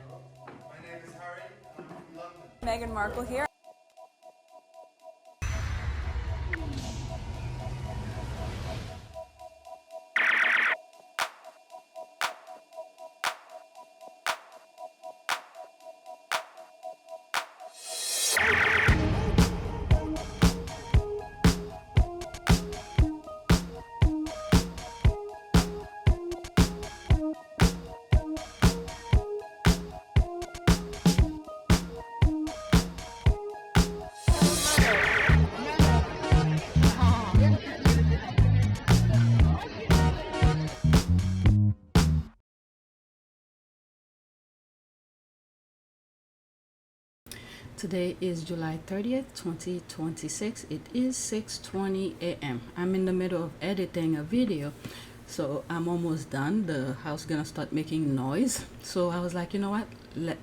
My name is Harry, and I'm from London. Meghan Markle here. Today is July 30th, 2026. It is 6:20 a.m. I'm in the middle of editing a video, so I'm almost done. The house gonna start making noise. So I was like, you know what?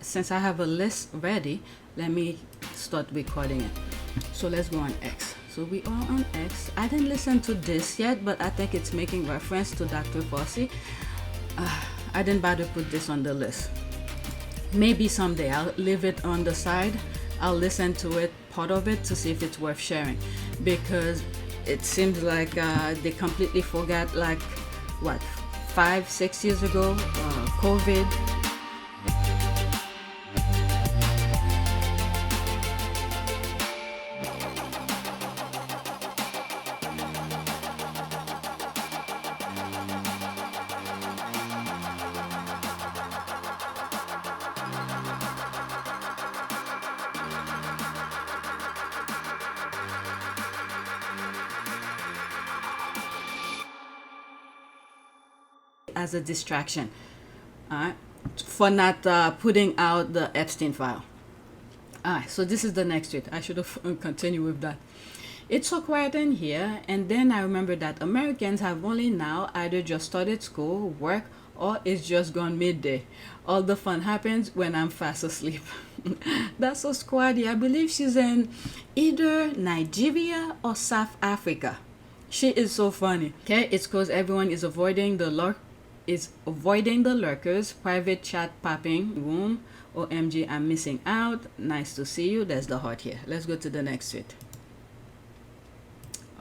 Since I have a list ready, let me start recording it. So let's go on X. So we are on X. I didn't listen to this yet, but I think it's making reference to Dr. Fossey. I didn't bother to put this on the list. Maybe someday I'll leave it on the side. I'll listen to it, part of it, to see if it's worth sharing, because it seems like they completely forgot, like, what, 5-6 years ago, COVID. As a distraction, for not putting out the Epstein file. So this is the next tweet. I should have continued with that. It's so quiet in here, and then I remember that Americans have only now either just started school, work, or it's just gone midday. All the fun happens when I'm fast asleep. That's so squaddy. I believe she's in either Nigeria or South Africa. She is so funny. Okay, it's because everyone is avoiding the lurkers. Private chat popping room. OMG, I'm missing out. Nice to see you. There's the heart here. Let's go to the next tweet.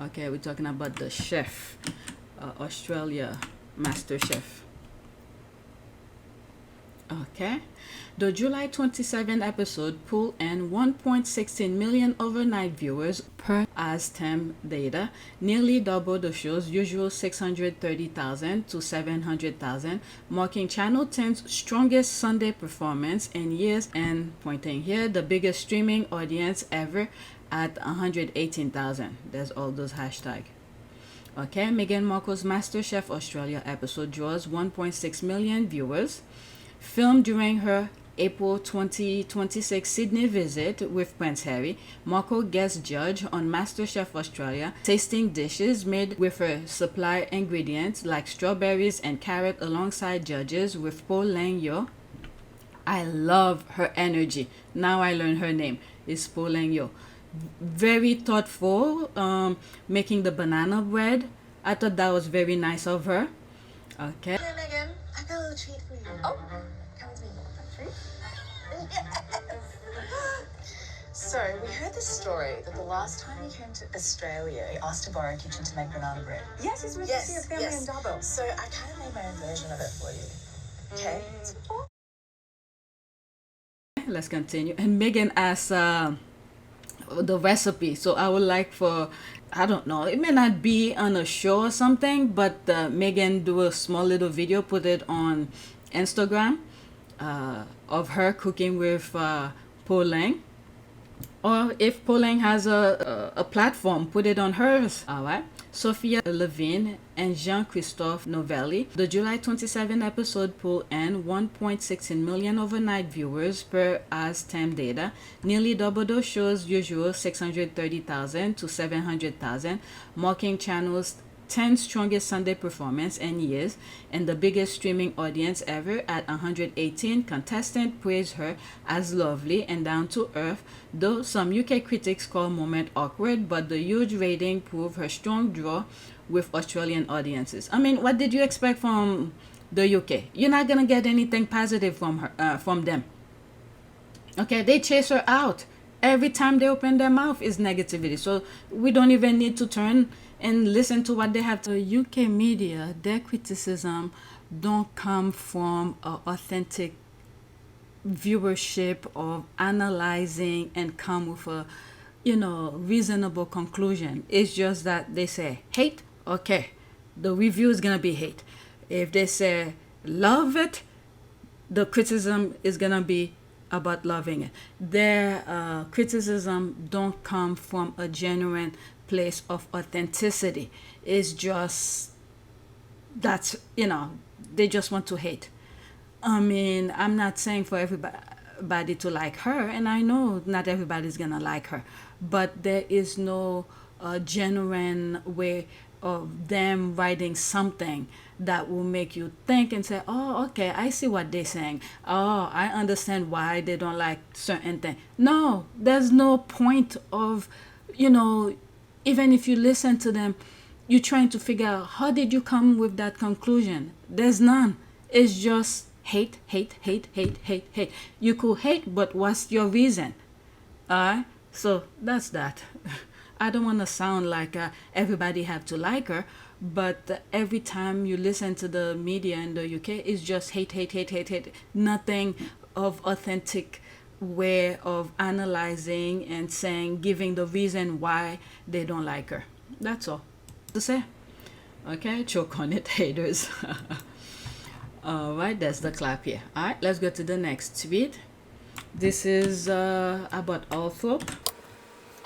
Okay, we're talking about the chef, Australia, MasterChef. Okay, the July 27 episode pulled in 1.16 million overnight viewers per OzTAM data, nearly double the show's usual 630,000 to 700,000, marking Channel 10's strongest Sunday performance in years, and pointing here, the biggest streaming audience ever at 118,000. There's all those hashtags. Okay, Meghan Markle's MasterChef Australia episode draws 1.6 million viewers. Filmed during her April 2026 Sydney visit with Prince Harry, Markle guest judge on MasterChef Australia, tasting dishes made with her supply ingredients like strawberries and carrot alongside judges with Po Lang Yo. I love her energy. Now I learned her name is Po Lang Yo. Very thoughtful, making the banana bread. I thought that was very nice of her. Okay. Hey Megan, I got a little treat for you. Oh, come with me. Treat? So, we heard this story that the last time you came to Australia, you asked to borrow a kitchen to make banana bread. Yes, it's with your family in Dabo. So, I kind of made my own version of it for you. Okay? Let's continue. And Megan asked the recipe. So I would like for, I don't know, it may not be on a show or something, but Megan do a small little video, put it on Instagram of her cooking with Po Lang. Or if Po Lang has a platform, put it on hers. All right. Sophia Levine and Jean-Christophe Novelli. The July 27 episode pulled in 1.16 million overnight viewers per OzTAM data, nearly double the show's usual 630,000 to 700,000, marking channel's 10th strongest Sunday performance in years, and the biggest streaming audience ever at 118. Contestants praised her as lovely and down to earth, though some UK critics call moment awkward, but the huge rating proved her strong draw with Australian audiences. I mean, what did you expect from the UK. You're not gonna get anything positive from her, from them. Okay, they chase her out. Every time they open their mouth is negativity. So we don't even need to turn and listen to what they have to. The UK media, their criticism don't come from an authentic viewership of analyzing and come with a, reasonable conclusion. It's just that they say hate, okay, the review is gonna be hate. If they say love it, the criticism is gonna be about loving it. Their criticism don't come from a genuine place of authenticity. It's just they just want to hate. I mean, I'm not saying for everybody to like her, and I know not everybody's gonna like her, but there is no genuine way of them writing something that will make you think and say, oh, okay, I see what they're saying. Oh, I understand why they don't like certain things. No, there's no point of, even if you listen to them, you're trying to figure out how did you come with that conclusion. There's none. It's just hate, hate, hate, hate, hate, hate. You could hate, but what's your reason? Alright? So that's that. I don't want to sound like everybody have to like her, but every time you listen to the media in the UK, it's just hate, hate, hate, hate, hate. Nothing of authentic way of analyzing and saying, giving the reason why they don't like her. That's all to say. Okay, choke on it, haters. Alright, that's the clap here. Alright, let's go to the next tweet. This is about Althorp.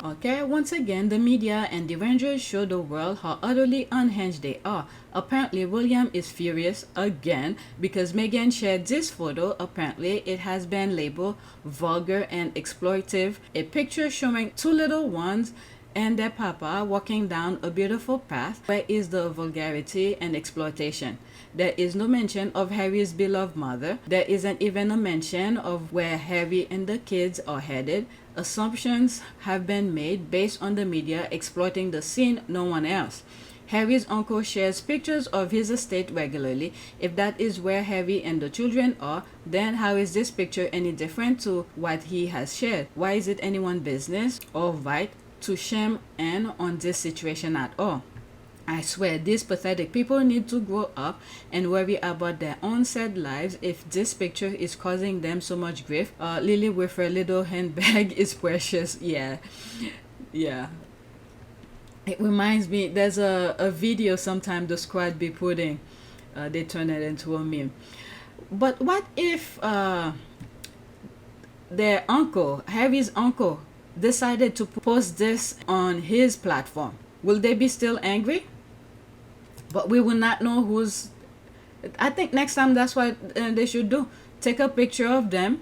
Okay, once again, the media and derangers show the world how utterly unhinged they are. Apparently, Bulliam is furious again because Meghan shared this photo. Apparently, it has been labeled vulgar and exploitive. A picture showing two little ones and their papa walking down a beautiful path. Where is the vulgarity and exploitation? There is no mention of Harry's beloved mother. There isn't even a mention of where Harry and the kids are headed. Assumptions have been made based on the media exploiting the scene, no one else. Harry's uncle shares pictures of his estate regularly. If that is where Harry and the children are, then how is this picture any different to what he has shared? Why is it anyone's business or right to shame in on this situation at all? I swear, these pathetic people need to grow up and worry about their own sad lives if this picture is causing them so much grief. Lily with her little handbag is precious. Yeah. It reminds me, there's a video sometime the squad be putting. They turn it into a meme. But what if their uncle, Harry's uncle, decided to post this on his platform? Will they be still angry? But we will not know who's. I think next time that's what they should do. Take a picture of them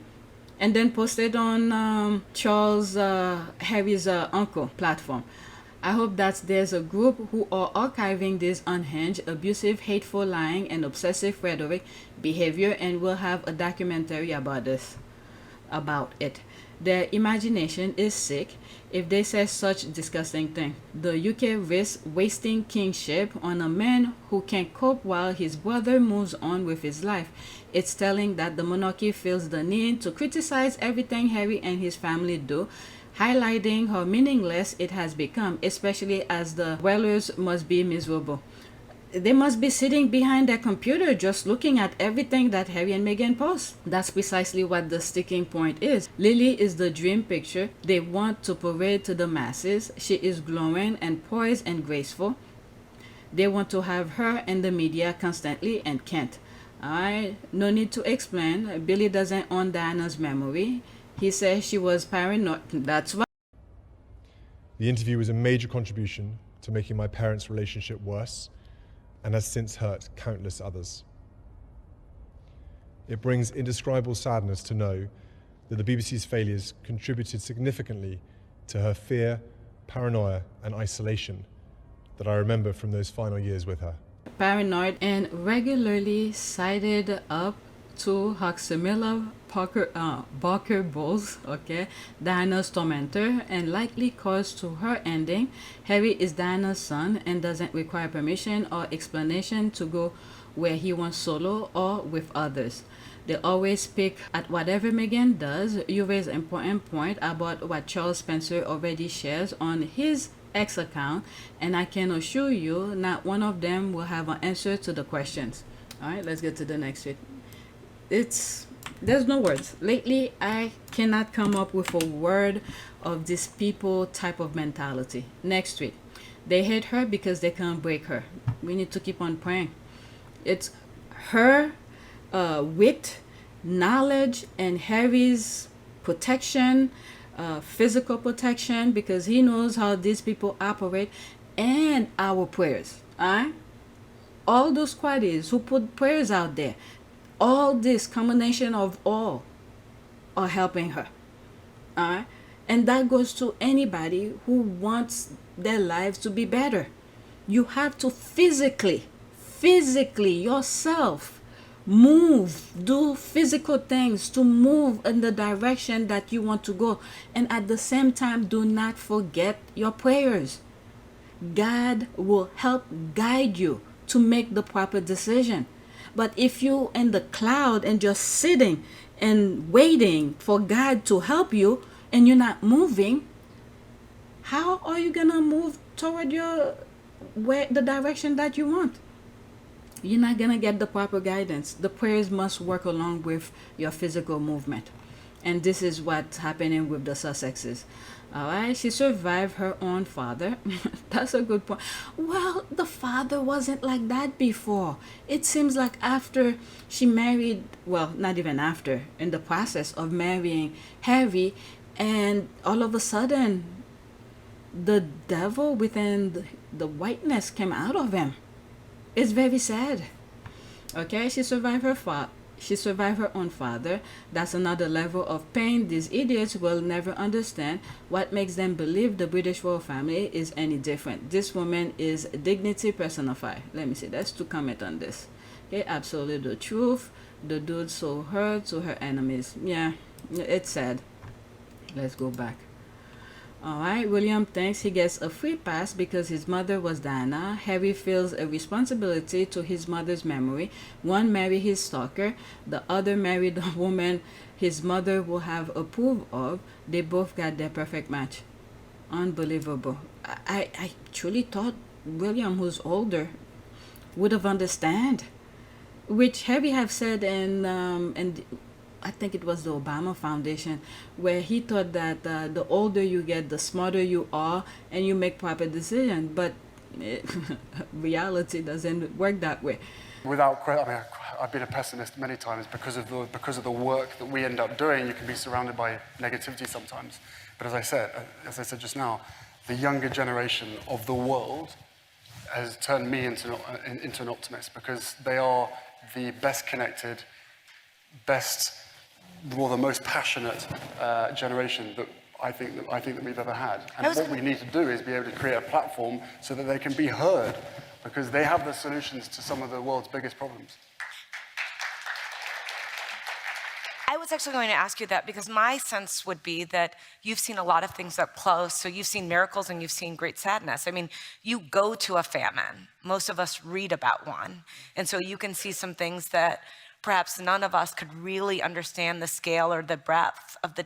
and then post it on Charles Harry's uncle platform. I hope that there's a group who are archiving this unhinged, abusive, hateful, lying, and obsessive rhetoric behavior, and will have a documentary about it. Their imagination is sick if they say such disgusting thing. The UK risks wasting kingship on a man who can't cope while his brother moves on with his life. It's telling that the monarchy feels the need to criticize everything Harry and his family do, highlighting how meaningless it has become, especially as the dwellers must be miserable. They must be sitting behind their computer just looking at everything that Harry and Meghan post. That's precisely what the sticking point is. Lily is the dream picture they want to parade to the masses. She is glowing and poised and graceful. They want to have her in the media constantly and can't. No need to explain. Billy doesn't own Diana's memory. He says she was paranoid. That's why. The interview was a major contribution to making my parents' relationship worse, and has since hurt countless others. It brings indescribable sadness to know that the BBC's failures contributed significantly to her fear, paranoia, and isolation that I remember from those final years with her. Paranoid and regularly sided up to her similar Barker Bulls, Diana's tormentor, and likely cause to her ending. Harry is Diana's son and doesn't require permission or explanation to go where he wants solo or with others. They always pick at whatever Meghan does. You raise an important point about what Charles Spencer already shares on his X account, and I can assure you not one of them will have an answer to the questions. All right, let's get to the next tweet. There's no words. Lately, I cannot come up with a word of this people type of mentality. Next tweet. They hate her because they can't break her. We need to keep on praying. It's her wit, knowledge, and Harry's protection, physical protection, because he knows how these people operate, and our prayers. All those qualities who put prayers out there, all this combination of all are helping her. And that goes to anybody who wants their lives to be better. You have to physically yourself move, do physical things to move in the direction that you want to go. And at the same time, do not forget your prayers. God will help guide you to make the proper decision. But if you in the cloud and just sitting and waiting for God to help you and you're not moving, how are you gonna move toward the direction that you want? You're not gonna get the proper guidance. The prayers must work along with your physical movement. And this is what's happening with the Sussexes. All right, she survived her own father. That's a good point. Well, the father wasn't like that before. It seems like after she married, well, not even after, in the process of marrying Harry, and all of a sudden, the devil within the whiteness came out of him. It's very sad. Okay, she survived her own father. That's another level of pain. These idiots will never understand what makes them believe the British royal family is any different. This woman is dignity personified. Let me see. That's to comment on this. Okay, absolutely the truth. The dude sold her to her enemies. Yeah, it's sad. Let's go back. Alright, William thinks he gets a free pass because his mother was Diana. Harry feels a responsibility to his mother's memory. One married his stalker, the other married a woman his mother will have approved of. They both got their perfect match. Unbelievable. I truly thought William, who's older, would have understand. Which Harry have said in I think it was the Obama Foundation, where he thought that the older you get, the smarter you are, and you make proper decisions. But reality doesn't work that way. Without credit, I mean, I've been a pessimist many times because of the work that we end up doing. You can be surrounded by negativity sometimes. But as I said just now, the younger generation of the world has turned me into an optimist because they are the best connected, the most passionate generation that I think that we've ever had. And what we need to do is be able to create a platform so that they can be heard, because they have the solutions to some of the world's biggest problems. I was actually going to ask you that because my sense would be that you've seen a lot of things up close. So you've seen miracles and you've seen great sadness. I mean, you go to a famine. Most of us read about one. And so you can see some things that perhaps none of us could really understand the scale or the breadth of the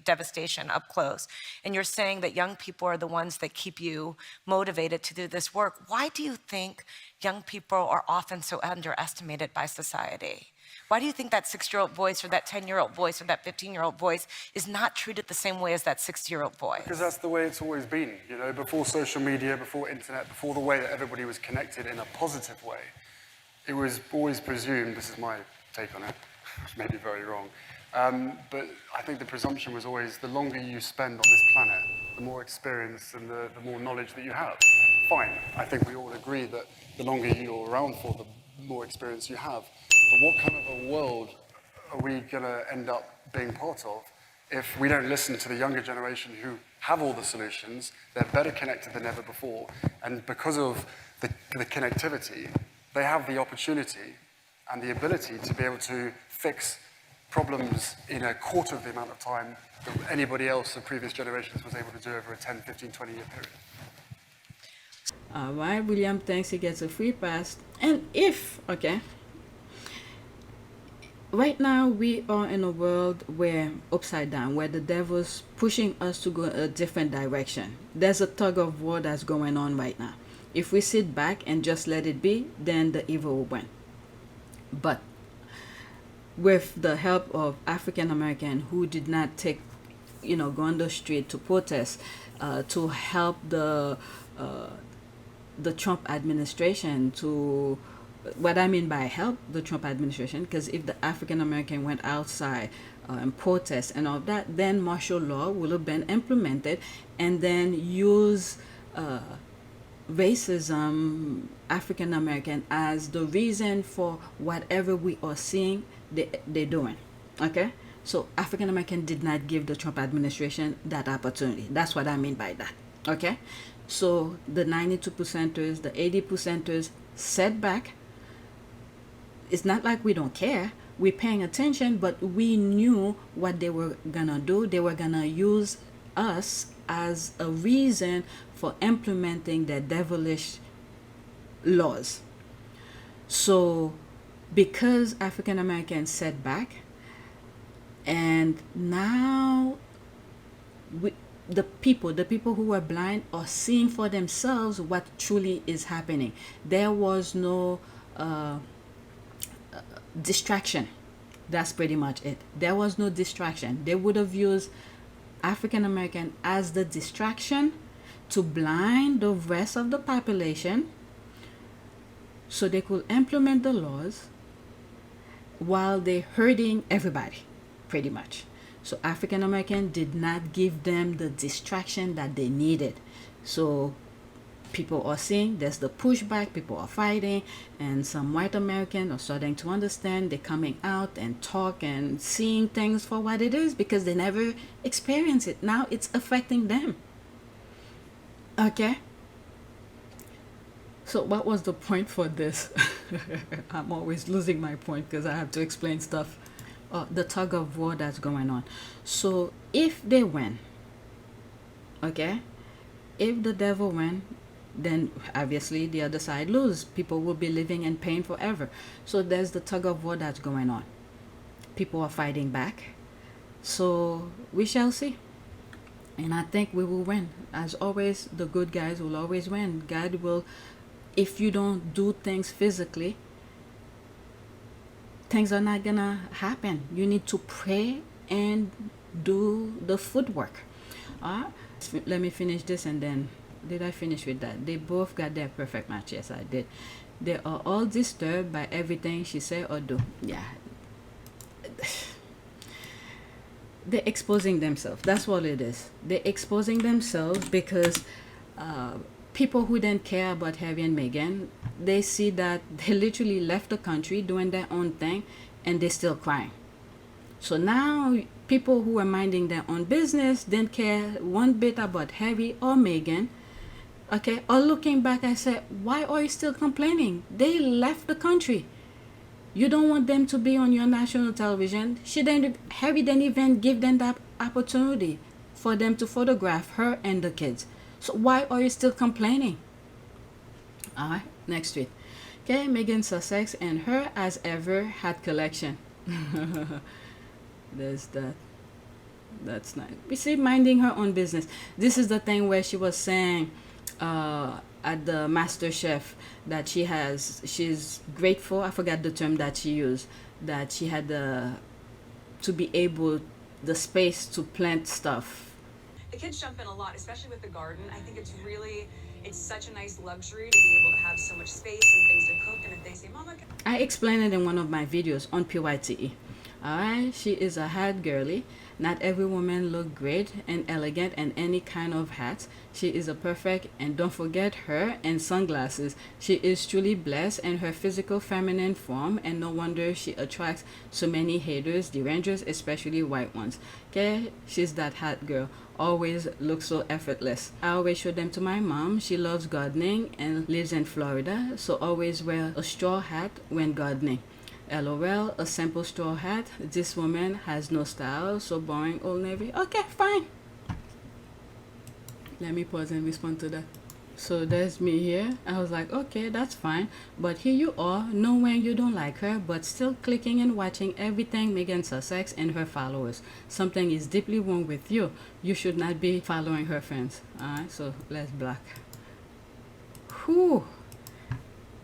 devastation up close. And you're saying that young people are the ones that keep you motivated to do this work. Why do you think young people are often so underestimated by society? Why do you think that 6-year-old voice or that 10-year-old voice or that 15-year-old voice is not treated the same way as that 60-year-old voice? Because that's the way it's always been, you know, before social media, before internet, before the way that everybody was connected in a positive way. It was always presumed, this is my take on it, which may be very wrong, but I think the presumption was always the longer you spend on this planet, the more experience and the more knowledge that you have. Fine, I think we all agree that the longer you're around for, the more experience you have. But what kind of a world are we going to end up being part of if we don't listen to the younger generation who have all the solutions? They're better connected than ever before, and because of the connectivity, they have the opportunity and the ability to be able to fix problems in a quarter of the amount of time that anybody else of previous generations was able to do over a 10, 15, 20-year period. Alright, Bulliam thinks he gets a free pass. And if, okay, right now we are in a world where upside down, where the devil's pushing us to go a different direction. There's a tug of war that's going on right now. If we sit back and just let it be, then the evil will win. But with the help of African American who did not take, go on the street to protest, to help the Trump administration, to what I mean by help the Trump administration, because if the African American went outside and protest and all that, then martial law will have been implemented, and then use racism, African American, as the reason for whatever we are seeing they're doing. Okay, so African American did not give the Trump administration that opportunity. That's what I mean by that. Okay, so the 92%ers, the 80%ers set back. It's not like we don't care. We're paying attention, but we knew what they were gonna do. They were gonna use us as a reason for implementing their devilish laws. So because African Americans set back, and now the people who were blind are seeing for themselves what truly is happening. There was no distraction. That's pretty much it. There was no distraction. They would have used African American as the distraction to blind the rest of the population so they could implement the laws while they're hurting everybody, pretty much. So African American did not give them the distraction that they needed. So people are seeing there's the pushback, people are fighting, and some white Americans are starting to understand. They're coming out and talk and seeing things for what it is because they never experienced it. Now it's affecting them. Okay, so what was the point for this? I'm always losing my point because I have to explain stuff. The tug of war that's going on. So if they win, okay, if the devil win, then obviously the other side lose. People will be living in pain forever. So there's the tug of war that's going on. People are fighting back. So we shall see. And I think we will win. As always, the good guys will always win. God will, if you don't do things physically, things are not gonna happen. You need to pray and do the footwork. Let me finish this and then, did I finish with that? They both got their perfect match. Yes, I did. They are all disturbed by everything she say or do. Yeah. They're exposing themselves. That's what it is. They're exposing themselves because people who didn't care about Harry and Meghan, they see that they literally left the country doing their own thing and they're still crying. So now people who are minding their own business didn't care one bit about Harry or Meghan, okay, or looking back, I said, why are you still complaining? They left the country. You don't want them to be on your national television. Harry didn't even give them that opportunity for them to photograph her and the kids. So why are you still complaining? All right, next tweet. Okay, Meghan Sussex and her as ever hat collection. There's that. That's nice. We see minding her own business. This is the thing where she was saying at the MasterChef that she's grateful. I forgot the term that she used. That she had to be able, the space to plant stuff. The kids jump in a lot, especially with the garden. I think it's such a nice luxury to be able to have so much space and things to cook. And if they say, Mama, I explained it in one of my videos on PYTE. Alright, she is a hat girly. Not every woman look great and elegant in any kind of hat. She is a perfect, and don't forget her and sunglasses. She is truly blessed in her physical feminine form, and no wonder she attracts so many haters, derangers, especially white ones. Okay, she's that hat girl. Always looks so effortless. I always show them to my mom. She loves gardening and lives in Florida, so always wear a straw hat when gardening. LOL, a simple straw hat. This woman has no style, so boring, Old Navy. Okay, fine. Let me pause and respond to that. So there's me here. I was like, okay, that's fine. But here you are, knowing you don't like her, but still clicking and watching everything Meghan Sussex and her followers. Something is deeply wrong with you. You should not be following her friends. Alright, so let's block. Whew.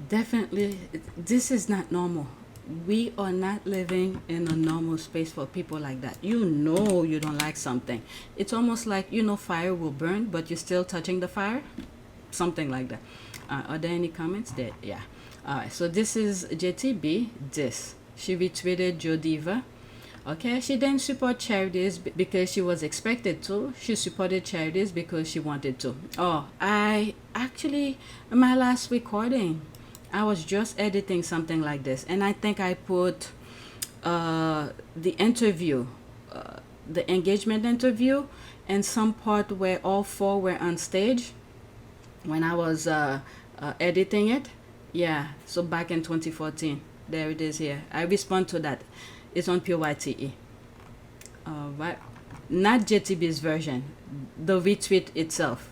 Definitely, this is not normal. We are not living in a normal space for people like that. You know you don't like something. It's almost like, you know, fire will burn, but you're still touching the fire. Something like that. Are there any comments there? Yeah. Alright, so this is JTB. She retweeted Joe Diva. Okay, she didn't support charities because she was expected to. She supported charities because she wanted to. Oh, I actually, my last recording, I was just editing something like this, and I think I put the interview, the engagement interview, and some part where all four were on stage when I was editing it. Yeah, so back in 2014. There it is here. I respond to that. It's on PYTE. Right, not JTB's version, the retweet itself.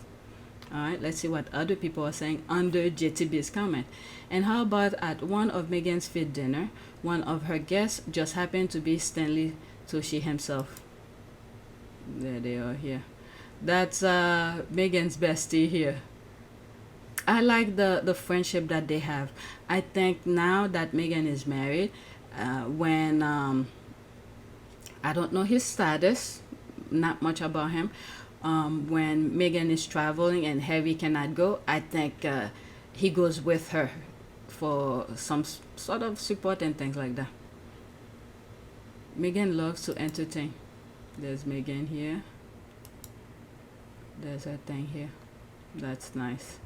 Alright, let's see what other people are saying under JTB's comment. And how about at one of Meghan's fit dinner, one of her guests just happened to be Stanley Tucci himself. There they are here. That's Meghan's bestie here. I like the friendship that they have. I think now that Meghan is married, when I don't know his status, not much about him. When Meghan is traveling and Harry cannot go, I think he goes with her for some sort of support and things like that. Meghan loves to entertain. There's Meghan here. There's her thing here. That's nice.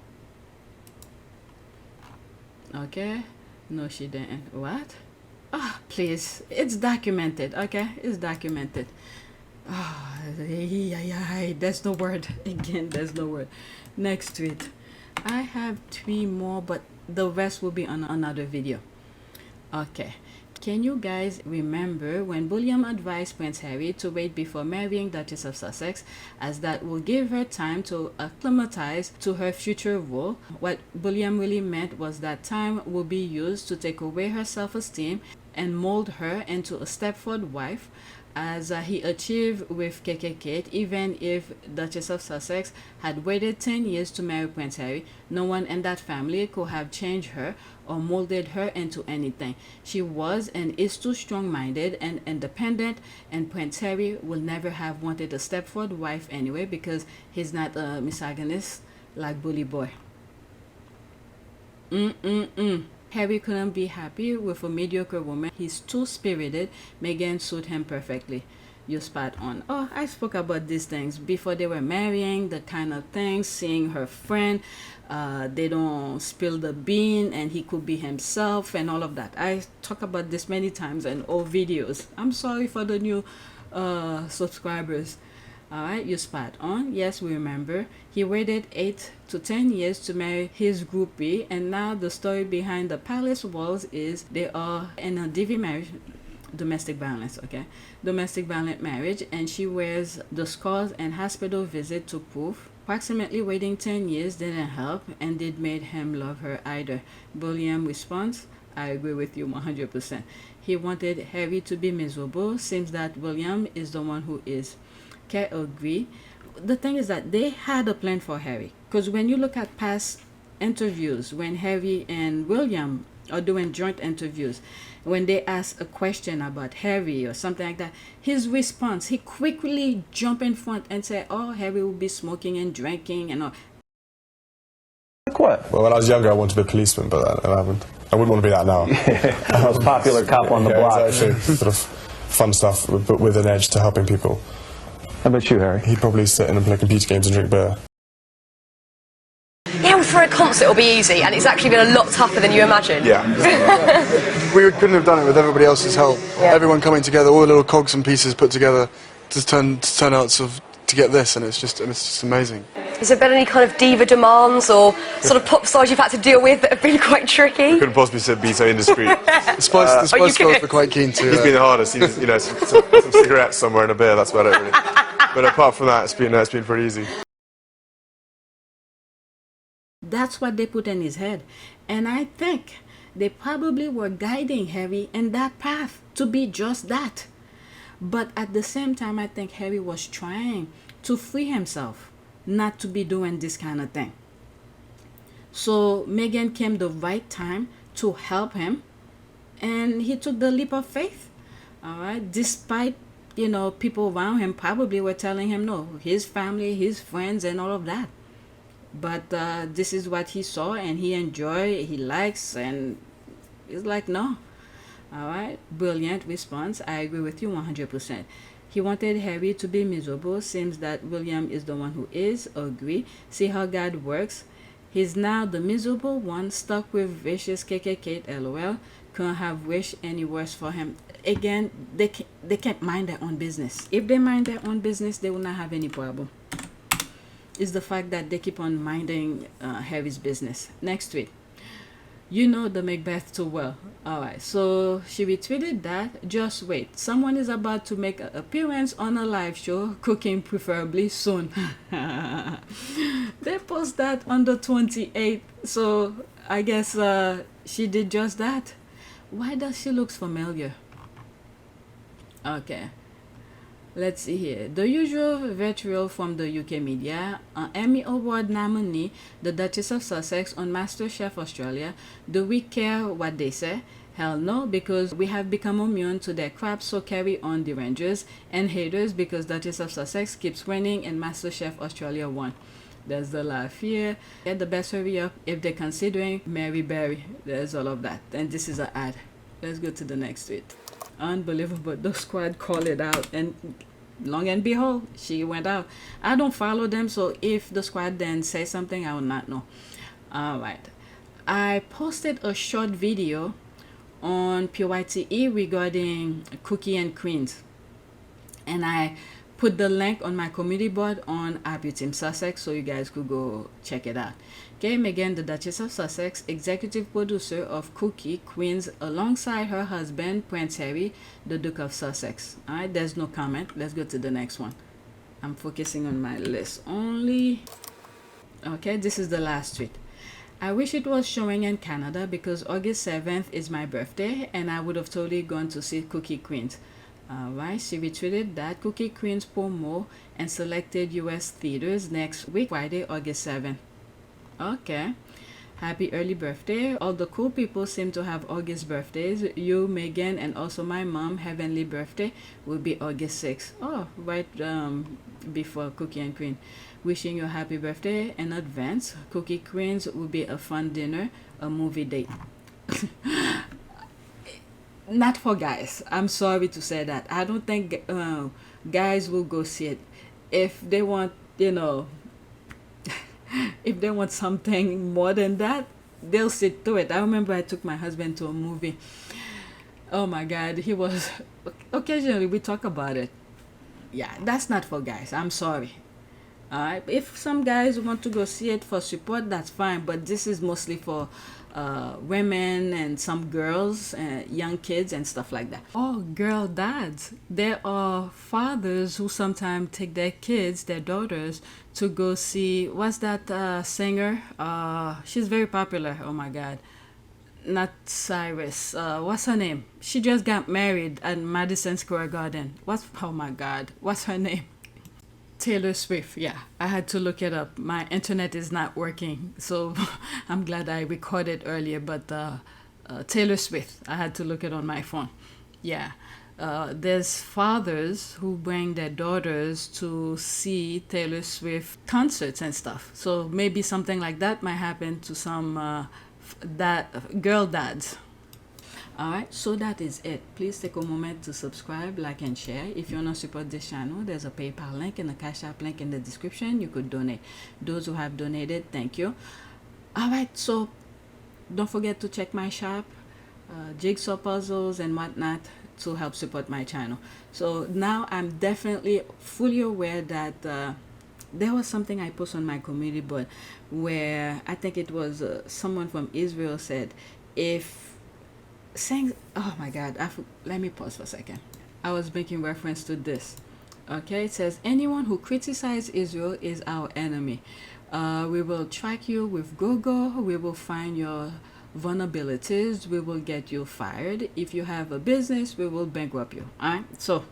Okay. No, she didn't. What? Ah, please. It's documented. Okay, it's documented. Oh, that's the word. Again, there's no word. Next tweet. I have 3 more, but the rest will be on another video. Okay. Can you guys remember when Bulliam advised Prince Harry to wait before marrying Duchess of Sussex, as that will give her time to acclimatize to her future role? What Bulliam really meant was that time will be used to take away her self-esteem and mold her into a Stepford wife, as he achieved with Kate. Even if Duchess of Sussex had waited 10 years to marry Prince Harry, no one in that family could have changed her or molded her into anything. She was and is too strong-minded and independent, and Prince Harry will never have wanted a Stepford wife anyway, because he's not a misogynist like Bully Boy. Harry couldn't be happy with a mediocre woman. He's too spirited. Meghan suited him perfectly. You're spot on. Oh, I spoke about these things before they were marrying, the kind of things, seeing her friend, they don't spill the bean and he could be himself and all of that. I talk about this many times in old videos. I'm sorry for the new subscribers. Alright, you spot on. Yes, we remember. He waited 8 to 10 years to marry his groupie, and now the story behind the palace walls is they are in a DV marriage, domestic violence, okay? Domestic violent marriage, and she wears the scars and hospital visit to prove. Approximately waiting 10 years didn't help and did made him love her either. Bulliam responds, I agree with you 100%. He wanted Harry to be miserable. Seems that William is the one who is. Can agree. The thing is that they had a plan for Harry, because when you look at past interviews, when Harry and William are doing joint interviews, when they ask a question about Harry or something like that, his response, he quickly jump in front and say, oh, Harry will be smoking and drinking and all. What? Well, when I was younger, I wanted to be a policeman, but I haven't. I wouldn't want to be that now. Most popular cop on the block. Exactly. Sort of fun stuff, but with an edge to helping people. How about you, Harry? He'd probably sit in and play computer games and drink beer. Yeah, well, for a concert it'll be easy, and it's actually been a lot tougher than you imagine. Yeah. We couldn't have done it with everybody else's help. Yeah. Everyone coming together, all the little cogs and pieces put together to turn out to get this, and it's just amazing. Has there been any kind of diva demands or sort of pop stars you've had to deal with that have been quite tricky? Couldn't possibly be so indiscreet. The Spice Girls were quite keen to. He's been the hardest. He's, you know, some cigarettes somewhere and a beer. That's about it, really. But apart from that, it's been pretty easy. That's what they put in his head. And I think they probably were guiding Harry in that path to be just that. But at the same time, I think Harry was trying to free himself, not to be doing this kind of thing. So Meghan came the right time to help him, and he took the leap of faith. All right, despite, you know, people around him probably were telling him no, his family, his friends, and all of that. But this is what he saw, and he enjoyed, he likes, and he's like, no. All right, brilliant response. I agree with you 100%. He wanted Harry to be miserable. Seems that William is the one who is. Agree. See how God works. He's now the miserable one, stuck with vicious KKK, LOL. Couldn't have wished any worse for him. Again, they can't mind their own business. If they mind their own business, they will not have any problem. It's the fact that they keep on minding Harry's business. Next tweet. You know the Macbeth too well. Alright, so she retweeted that. Just wait. Someone is about to make an appearance on a live show, cooking preferably soon. They post that on the 28th. So I guess she did just that. Why does she look familiar? Okay. Let's see here. The usual vitriol from the UK media. Emmy Award nominee, the Duchess of Sussex on MasterChef Australia. Do we care what they say? Hell no, because we have become immune to their crap, so carry on, derangers. And haters, because Duchess of Sussex keeps winning and MasterChef Australia won. There's the laugh here. Get the best hurry up if they're considering Mary Berry. There's all of that. And this is an ad. Let's go to the next tweet. Unbelievable. The squad called it out, and long and behold, she went out. I don't follow them, so if the squad then say something, I will not know. All right, I posted a short video on PYTE regarding Cookie and Queens, and I put the link on my community board on APTS Sussex, so you guys could go check it out. Okay, Meghan, the Duchess of Sussex, executive producer of Cookie Queens, alongside her husband, Prince Harry, the Duke of Sussex. All right, there's no comment. Let's go to the next one. I'm focusing on my list only. Okay, this is the last tweet. I wish it was showing in Canada because August 7th is my birthday, and I would have totally gone to see Cookie Queens. Alright, she retweeted that Cookie Queens promo and selected US theaters next week, Friday, August 7th. Okay. Happy early birthday. All the cool people seem to have August birthdays. You, Meghan, and also my mom, heavenly birthday will be August 6th. Oh, right before Cookie and Queen. Wishing you a happy birthday in advance. Cookie Queens will be a fun dinner, a movie date. Not for guys. I'm sorry to say that. I don't think guys will go see it. If they want, you know, if they want something more than that, they'll sit through it. I remember I took my husband to a movie. Oh my God, he was... Occasionally we talk about it. Yeah, that's not for guys. I'm sorry. Alright, if some guys want to go see it for support, that's fine. But this is mostly for women and some girls, young kids and stuff like that. Oh, girl dads. There are fathers who sometimes take their kids, their daughters, to go see, what's that singer? She's very popular. Oh my God. Not Cyrus. What's her name? She just got married at Madison Square Garden. Oh my God. What's her name? Taylor Swift. Yeah, I had to look it up. My internet is not working, so I'm glad I recorded earlier. But Taylor Swift, I had to look it on my phone. Yeah, there's fathers who bring their daughters to see Taylor Swift concerts and stuff. So maybe something like that might happen to some girl dads. Alright, so that is it. Please take a moment to subscribe, like, and share. If you want to support this channel, there's a PayPal link and a Cash App link in the description. You could donate. Those who have donated, thank you. Alright, so don't forget to check my shop, Jigsaw puzzles and whatnot, to help support my channel. So now I'm definitely fully aware that there was something I posted on my community board where I think it was someone from Israel said, if saying, oh my God, let me pause for a second. I was making reference to this. Okay, it says anyone who criticizes Israel is our enemy. We will track you with Google. We will find your vulnerabilities. We will get you fired. If you have a business, we will bankrupt you. All right. So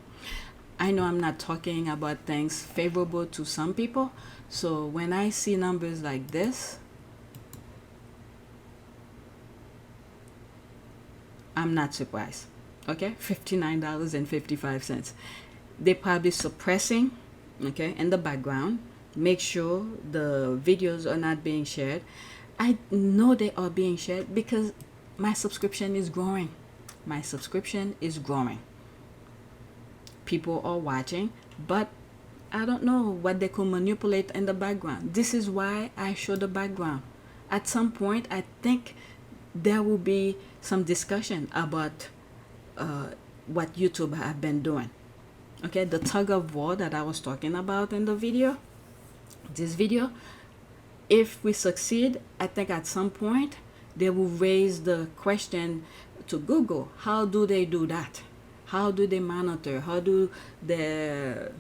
I know I'm not talking about things favorable to some people. So when I see numbers like this, I'm not surprised. Okay, $59.55. They're probably suppressing, okay, in the background. Make sure the videos are not being shared. I know they are being shared because my subscription is growing. My subscription is growing. People are watching, but I don't know what they could manipulate in the background. This is why I show the background. At some point, I think there will be some discussion about what YouTube have been doing. Okay, the tug of war that I was talking about in the video, this video, if we succeed, I think at some point they will raise the question to Google. How do they do that? How do they monitor? How do the,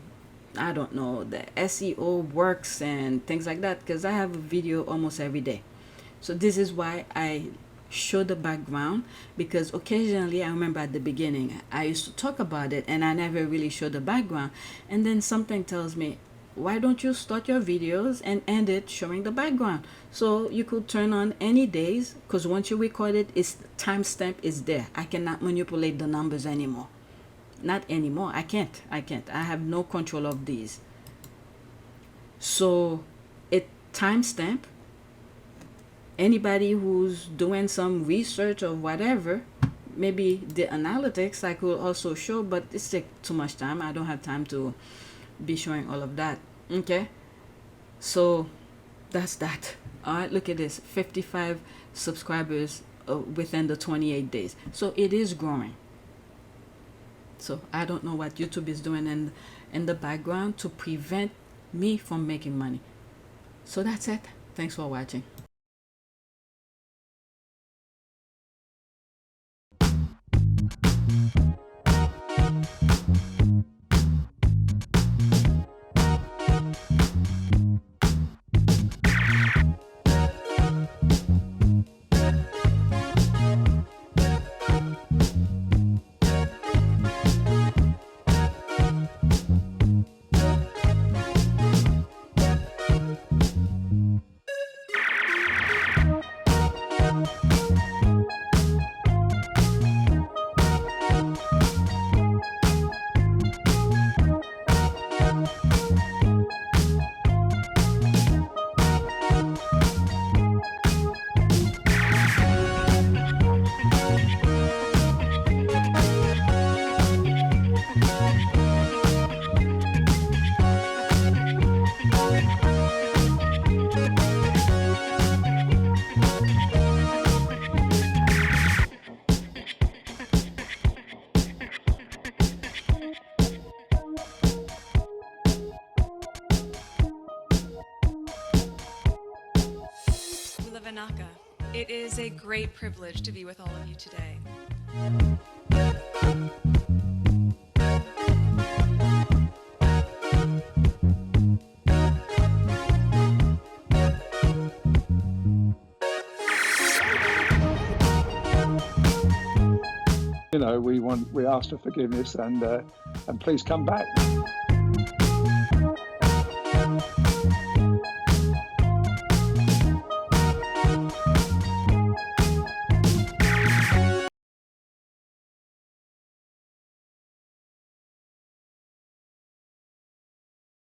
I don't know, the SEO works and things like that? Because I have a video almost every day. So this is why I show the background, because occasionally I remember at the beginning I used to talk about it and I never really showed the background, and then something tells me, why don't you start your videos and end it showing the background? So you could turn on any days, because once you record it, it's timestamp is there. I cannot manipulate the numbers anymore. Not anymore. I can't. I have no control of these. So it timestamp. Anybody who's doing some research or whatever, maybe the analytics I could also show, but it's take too much time. I don't have time to be showing all of that. Okay, so that's that. All right, look at this, 55 subscribers within the 28 days. So it is growing. So I don't know what YouTube is doing in the background to prevent me from making money. So that's it. Thanks for watching. It is a great privilege to be with all of you today. You know, we ask for forgiveness and please come back.